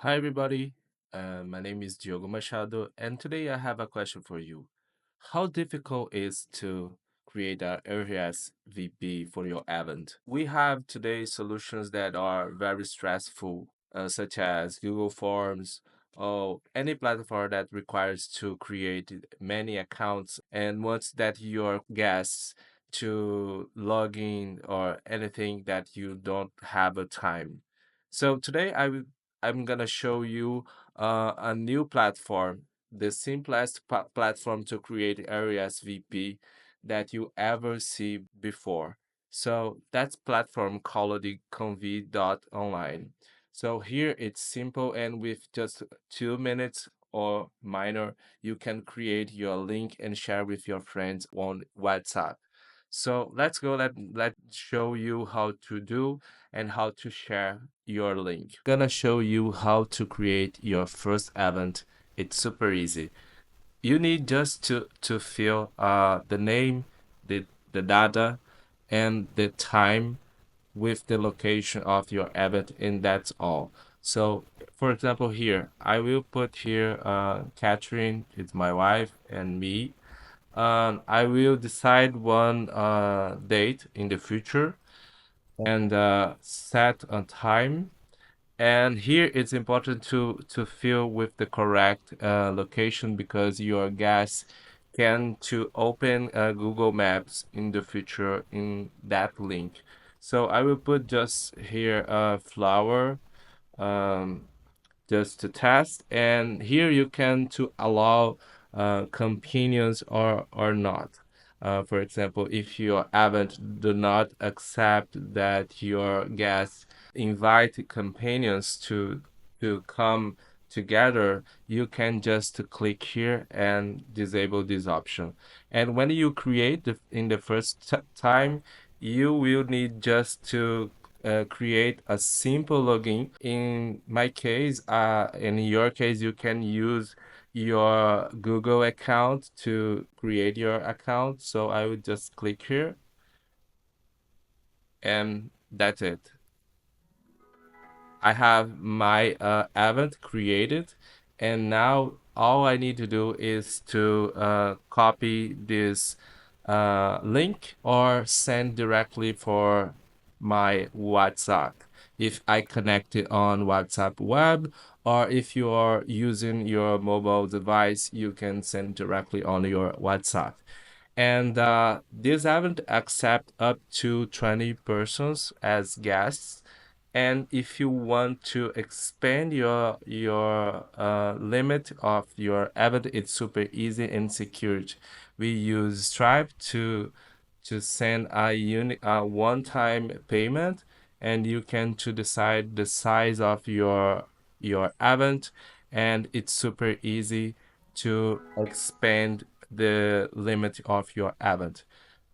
Hi, everybody. My name is Diogo Machado, and today I have a question for you. How difficult is to create a RSVP for your event? We have today solutions that are very stressful, such as Google Forms or any platform that requires to create many accounts and wants that your guests to log in or anything that you don't have a time. So today I'm gonna show you a new platform, the simplest platform to create RSVP that you ever see before. So that's platform called the Convi.online. So here it's simple, and with just 2 minutes or minor, you can create your link and share with your friends on WhatsApp. So let's go. Let's show you how to do and how to share your link. Gonna show you how to create your first event. It's super easy. You need just to fill the name, the data, and the time with the location of your event, and that's all. So, for example, here I will put here Catherine, it's my wife, and me. I will decide one date in the future and set a time. And here it's important to fill with the correct location because your guests can to open Google Maps in the future in that link. So I will put just here a flower. Um, just to test, and here you can to allow companions or not. For example, if your event do not accept that your guests invite companions to come together, you can just click here and disable this option. And when you create in the first time, you will need just to create a simple login. In my case, and in your case, you can use your Google account to create your account. So I would just click here, and that's it. I have my event created, and now all I need to do is to copy this link or send directly for my WhatsApp. If I connect it on WhatsApp web, or if you are using your mobile device, you can send directly on your WhatsApp. And this event accept up to 20 persons as guests. And if you want to expand your limit of your event, it's super easy and secured. We use Stripe to send a one-time payment, and you can to decide the size of your event, and it's super easy to expand the limit of your event.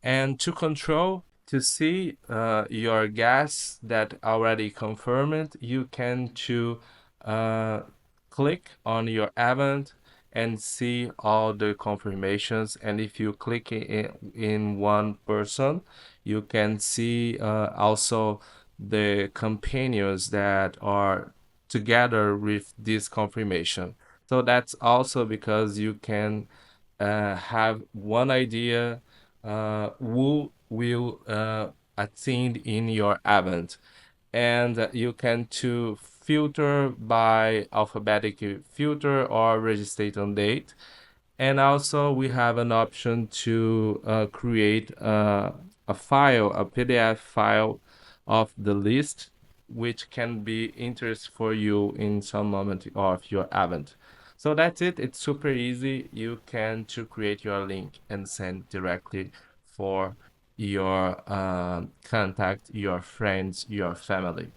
And to control, to see your guests that already confirmed, you can to uh, click on your event and see all the confirmations. And if you click in one person, you can see also the companions that are together with this confirmation. So that's also because you can have one idea who will attend in your event, and you can to filter by alphabetic filter or registration date. And also we have an option to create a file, a PDF file of the list, which can be interest for you in some moment of your event. So that's it. It's super easy. You can to create your link and send directly for your contact, your friends, your family.